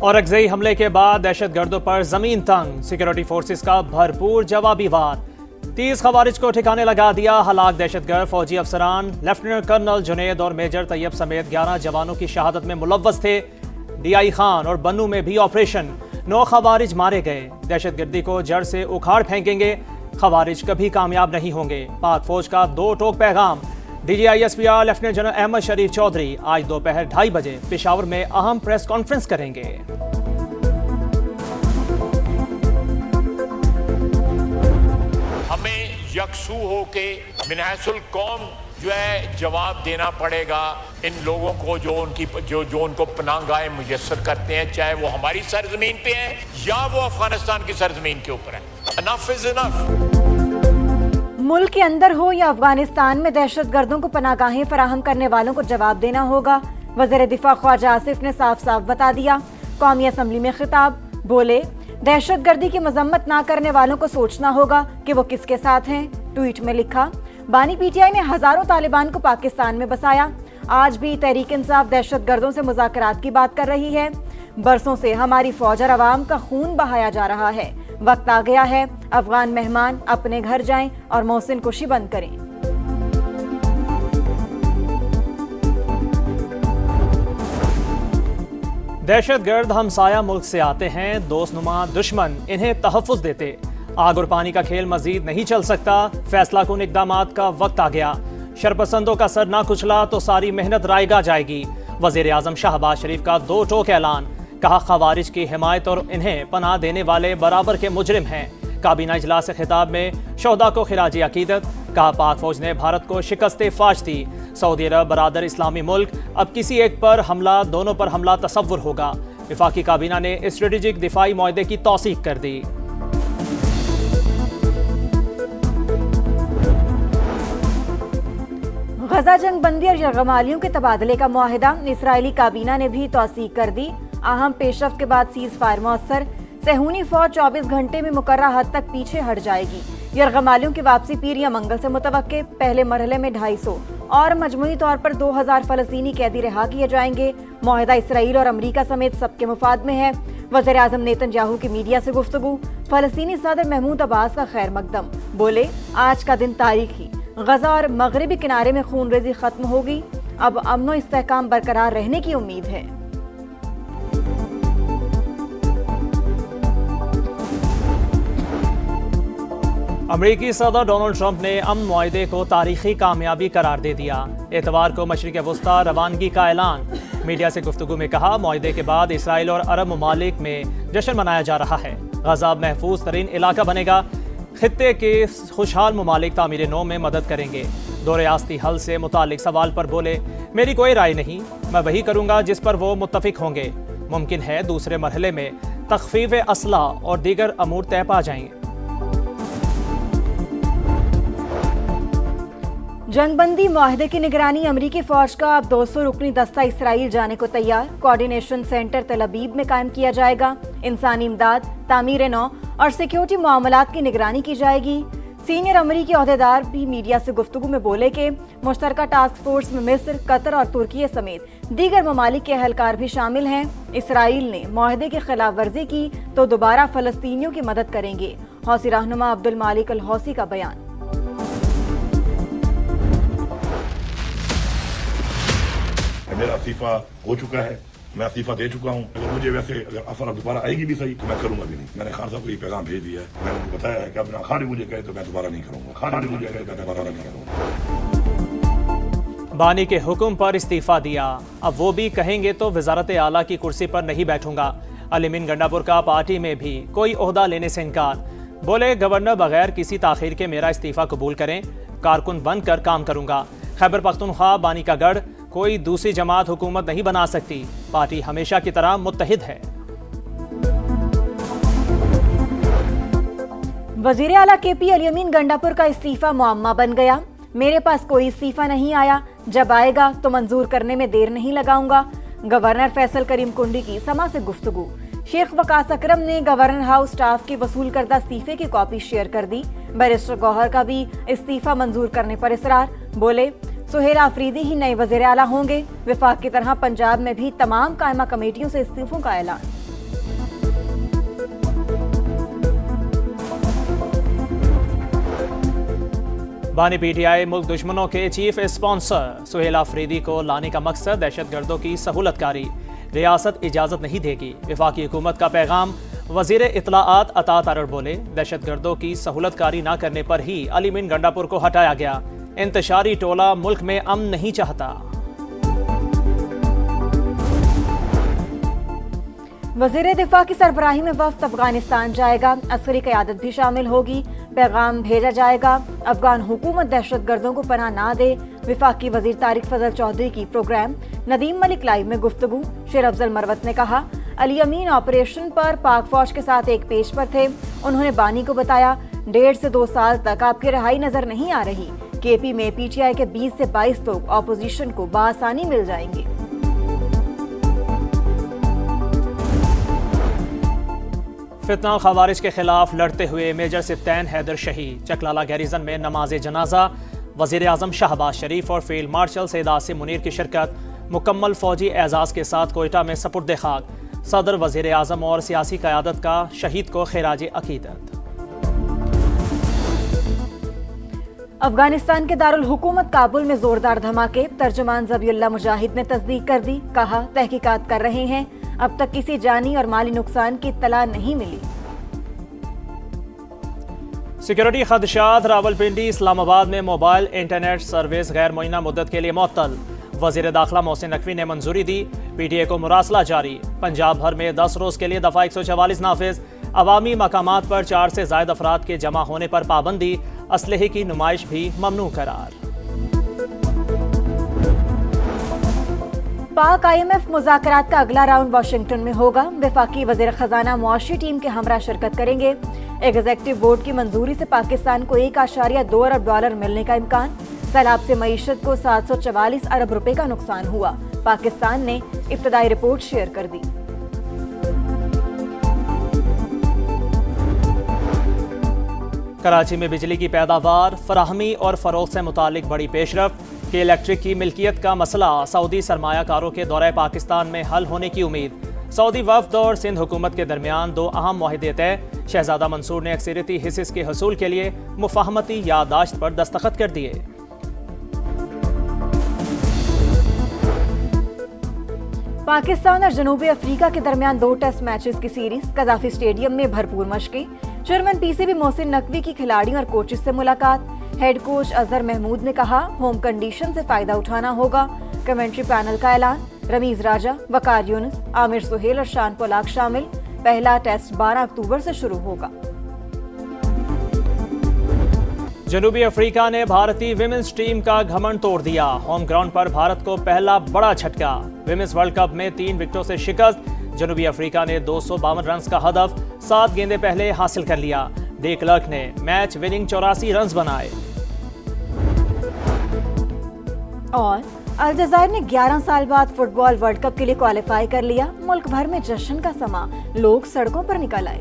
और अगज़ई हमले के बाद दहशतगर्दों पर जमीन तंग, सिक्योरिटी फोर्सेस का भरपूर जवाबी वार। 30 खवारिज को ठिकाने लगा दिया। हलाक दहशतगर्द फौजी अफसरान लेफ्टिनेंट कर्नल जुनेद और मेजर तैयब समेत 11 जवानों की शहादत में मुलव्वस थे। डीआई खान और बन्नू में भी ऑपरेशन, 9 खवारिज मारे गए। दहशतगर्दी को जड़ से उखाड़ फेंकेंगे, खवारिज कभी कामयाब नहीं होंगे। पाक फौज का 2 टोक पैगाम। DGISPR लेफ्टिनेंट जनरल अहमद शरीफ चौधरी आज दोपहर 2:30 बजे पेशावर में अहम प्रेस कॉन्फ्रेंस करेंगे। हमें यकसू होके मिनहसुल कौम जो है जवाब देना पड़ेगा इन लोगों को जो उनको पनाहगाहें मुयस्सर करते हैं, चाहे वो हमारी सरजमीन पे है या वो अफगानिस्तान की सरजमीन के ऊपर है। Enough is enough. मुल्क के अंदर हो या अफगानिस्तान में दहशतगर्दों को पनाहगाहें फराहम करने वालों को जवाब देना होगा। वज़ीर दिफा ख्वाजा आसिफ ने साफ साफ बता दिया। कौमी असम्बली में खिताब, बोले दहशतगर्दी की मजम्मत ना करने वालों को सोचना होगा कि वो किसके साथ हैं। ट्वीट में लिखा, बानी PTI ने हजारों तालिबान को पाकिस्तान में बसाया। आज भी तहरीक इंसाफ दहशतगर्दों से मुज़ाकरात की बात कर रही है। बरसों से हमारी फौज और अवाम का खून बहाया जा रहा है। वक्त आ गया है अफगान मेहमान अपने घर जाएं और मोहसिन कुशी बंद करें। दहशतगर्द हमसाया मुल्क से आते हैं, दोस्तनुमा दुश्मन इन्हें तहफ़्फ़ुज़ देते। आग और पानी का खेल मजीद नहीं चल सकता। फैसला कुन इक़दामात का वक्त आ गया। शरपसंदों का सर ना कुचला तो सारी मेहनत रायगा जाएगी। वज़ीर आज़म शहबाज शरीफ का 2 टोक ऐलान। कहा खवारिज की हिमायत और इन्हें पनाह देने वाले बराबर के मुजरिम हैं। काबीना इजलास से खिताब में शोहदा को खिराजी अकीदत। कहा पाक फौज ने भारत को शिकस्त फाश दी। सऊदी अरब बरादर इस्लामी मुल्क, अब किसी एक पर हमला, दोनों पर हमला तसव्वुर होगा। वफाकी काबीना ने स्ट्रेटेजिक दिफाई मुआहदे की तौसीक कर दी। गजा जंग बंदी और यरगमालियों के तबादले का मुआहिदा इसराइली काबीना ने भी तौसीक कर दी। अहम पेशरफ्त के बाद सीज फायर मौसर। सेहूनी फौज 24 घंटे में मुकर्रर हद तक पीछे हट जाएगी। यरगमालियों की वापसी पीर या मंगल से मुतवक्के। पहले मरहले में 250 और मजमूई तौर पर 2000 फलस्तीनी कैदी रिहा किए जाएंगे। मुआहिदा इसराइल और अमरीका समेत सबके मुफाद में है। वज़ीर आज़म नेतन्याहू की मीडिया से गुफ्तगू। फलस्तीनी सदर महमूद अब्बास का खैर मकदम, बोले आज का दिन तारीखी। गजा और मगरबी किनारे में खूनरेजी खत्म होगी। अब अमन व इस्तेहकाम बरकरार रहने की उम्मीद है। अमरीकी सदर डोनाल्ड ट्रंप ने अमन मुआहदे को तारीखी कामयाबी करार दे दिया। एतवार को मशरिक़ वुस्ता रवानगी का ऐलान। मीडिया से गुफ्तगू में कहा, मुआहदे के बाद इसराइल और अरब ममालिक में जश्न मनाया जा रहा है। गजा महफूज तरीन इलाका बनेगा। खित्ते के खुशहाल ममालिक तामीर नौ में मदद करेंगे। दो रियासती हल से मुतालिक सवाल पर बोले, मेरी कोई राय नहीं, मैं वही करूंगा जिस पर वो मुत्तफिक होंगे। मुमकिन है दूसरे मरहले में तखफीफ असला और दीगर अमूर तय पा जाएंगे। जंगबंदी मुआहदे की निगरानी अमरीकी फौज का अब 200 रुकनी दस्ता इसराइल जाने को तैयार। कोऑर्डिनेशन सेंटर तल अबीब में कायम किया जाएगा। इंसानी इमदाद, तामीर नौ और सिक्योरिटी मामलात की निगरानी की जाएगी। सीनियर अमरीकी ओहदेदार भी मीडिया से गुफ्तगू में बोले कि मुश्तरका टास्क फोर्स में मिस्र, कतर और तुर्की समेत दीगर ममालिक के अहलकार भी शामिल हैं। इसराइल ने मुआहदे की खिलाफ वर्जी की तो दोबारा फलस्तीनियों की मदद करेंगे। हौसी रहनुमा अब्दुल मालिक अल हौसी का बयान। मेरा इस्तीफा हो चुका है, मैं इस्तीफा दे चुका हूँ। अगर मुझे वैसे अगर ऑफर दोबारा आएगी भी सही तो मैं करूंगा भी नहीं। मैंने खान साहब को ये पैगाम भेज दिया है। मैंने उनको बताया है कि अब खान मुझे कहे तो मैं दोबारा नहीं करूंगा, खान मुझे कहे तो मैं दोबारा नहीं करूंगा। बानी के हुक्म पर इस्तीफा दिया, अब वो भी कहेंगे तो वजारत आला की कुर्सी पर नहीं बैठूंगा। अलीमीन गंडापुर का पार्टी में भी कोई ओहदा लेने से इनकार। बोले गवर्नर बगैर किसी ताखीर के मेरा इस्तीफा कबूल करें, कारकुन बनकर काम करूंगा। खैबर पख्तूनख्वा बानी का गढ़, कोई दूसरी जमात हुकूमत नहीं बना सकती। पार्टी हमेशा की तरह मुत्तहिद है। वजीर आला KP अलीमीन गंडापुर का इस्तीफा मुअम्मा बन गया। मेरे पास कोई इस्तीफा नहीं आया, जब आएगा तो मंजूर करने में देर नहीं लगाऊंगा। गवर्नर फैसल करीम कुंडी की समा से गुफ्तगू। शेख वकास अकरम ने गवर्नर हाउस स्टाफ के वसूल करदा इस्तीफे की कॉपी शेयर कर दी। बैरिस्टर गौहर का भी इस्तीफा मंजूर करने पर इसरार। बोले सुहेल आफरीदी ही नए वज़ीर आला होंगे। विफाक की तरह पंजाब में भी तमाम कायमा कमेटियों से इस्तीफों का ऐलान। बानी पीटीआई मुल्क दुश्मनों के चीफ स्पॉन्सर सुहेल अफरीदी को लाने का मकसद दहशतगर्दों की सहूलतकारी, रियासत इजाजत नहीं देगी। वफाकी हुकूमत का पैगाम। वजीर इत्तलाआत अता तारड़ बोले, दहशतगर्दों की सहूलतकारी न करने पर ही अली मीन गंडापुर को हटाया गया। इंतशारी टोला मुल्क में अमन नहीं चाहता। वजीर दिफा की सरबराही में वफ्द अफगानिस्तान जाएगा। अस्करी क़यादत भी शामिल होगी। पैगाम भेजा जाएगा, अफगान हुकूमत दहशतगर्दों को पनाह ना दे। विफाकी वजीर तारिक फजल चौधरी की प्रोग्राम नदीम मलिक लाइव में गुफ्तगू। शेर अफजल मरवत ने कहा, अली अमीन ऑपरेशन पर पाक फौज के साथ एक पेज पर थे। उन्होंने बानी को बताया, 1.5 से 2 साल तक आपकी रिहाई नजर नहीं आ रही। केपी में पीटीआई के 20 से 22 लोग ऑपोजिशन को बासानी मिल जाएंगे। फितना खवारिज के खिलाफ लड़ते हुए मेजर सिप्तैन हैदर शहीद। चकलाला गैरिजन में नमाज जनाजा। वजीर आजम शहबाज शरीफ और फील्ड मार्शल सैयद आसिम मुनीर की शिरकत। मुकम्मल फौजी एजाज के साथ कोयटा में सपुर्द खाक। सदर, वजीर आजम और सियासी क़यादत का शहीद को खिराज अकीदत। अफगानिस्तान के दारुल हुकूमत काबुल में जोरदार धमाके। तर्जुमान ज़बीउल्लाह मुजाहिद ने तस्दीक कर दी। कहा, तहकीकात कर रहे हैं, अब तक किसी जानी और माली नुकसान की इत्तला नहीं मिली। सिक्योरिटी खदशात। रावलपिंडी इस्लामाबाद में मोबाइल इंटरनेट सर्विस गैर मुअय्यना मुद्दत के लिए मुअत्तल। वजीर दाखिला मोहसिन नकवी ने मंजूरी दी। पीटीए को मुरासला जारी। पंजाब भर में 10 रोज के लिए दफा 144 नाफिज। अवामी मकामात पर 4 से ज़ायद अफराद के जमा होने पर पाबंदी। असलहे की नुमाइश भी ममनू करार। पाक IMF मुज़ाकरात का अगला राउंड वाशिंगटन में होगा। वफाकी वज़ीर ख़जाना मुआशी टीम के हमरा शिरकत करेंगे। एग्जीक्यूटिव बोर्ड की मंजूरी से पाकिस्तान को $1.2 अरब मिलने का इम्कान। सैलाब से मईशत को 744 अरब रुपए का नुकसान हुआ। पाकिस्तान ने इब्तदाई रिपोर्ट शेयर कर दी। कराची में बिजली की पैदावार, फराहमी और फरोख्त से मुतालिक बड़ी पेशरफ। कि इलेक्ट्रिक की मिल्कियत का मसला सऊदी सरमायाकारों के दौरे पाकिस्तान में हल होने की उम्मीद। सऊदी वफ्द और सिंध हुकूमत के दरमियान 2 अहम मुआहदे तय। शहजादा मंसूर ने अक्सरियती हिस्सेस के हसूल के लिए मुफाहमती याददाश्त पर दस्तखत कर दिए। पाकिस्तान और जनूबी अफ्रीका के दरमियान 2 टेस्ट मैचेस की सीरीज। कजाफी स्टेडियम में भरपूर मशकें। चेयरमैन PCB मोहसिन नकवी की खिलाड़ियों और कोचेस से मुलाकात। हेड कोच अजहर महमूद ने कहा, होम कंडीशन से फायदा उठाना होगा। कमेंट्री पैनल का ऐलान। रमीज राजा, वकार यूनुस, आमिर सुहेल और शान पोलाक शामिल। पहला टेस्ट 12 अक्टूबर से शुरू होगा। जनूबी अफ्रीका ने भारतीय विमेंस टीम का घमंड तोड़ दिया। होम ग्राउंड पर भारत को पहला बड़ा झटका। विमेंस वर्ल्ड कप में 3 विकेटों से शिकस्त। जनूबी अफ्रीका ने 252 रन का हदफ 7 गेंदें पहले हासिल कर लिया। डे क्लर्क ने मैच विनिंग 84 रन बनाए। और अलजायर ने 11 साल बाद फुटबॉल वर्ल्ड कप के लिए क्वालिफाई कर लिया। मुल्क भर में जश्न का समा, लोग सड़कों पर निकल आए।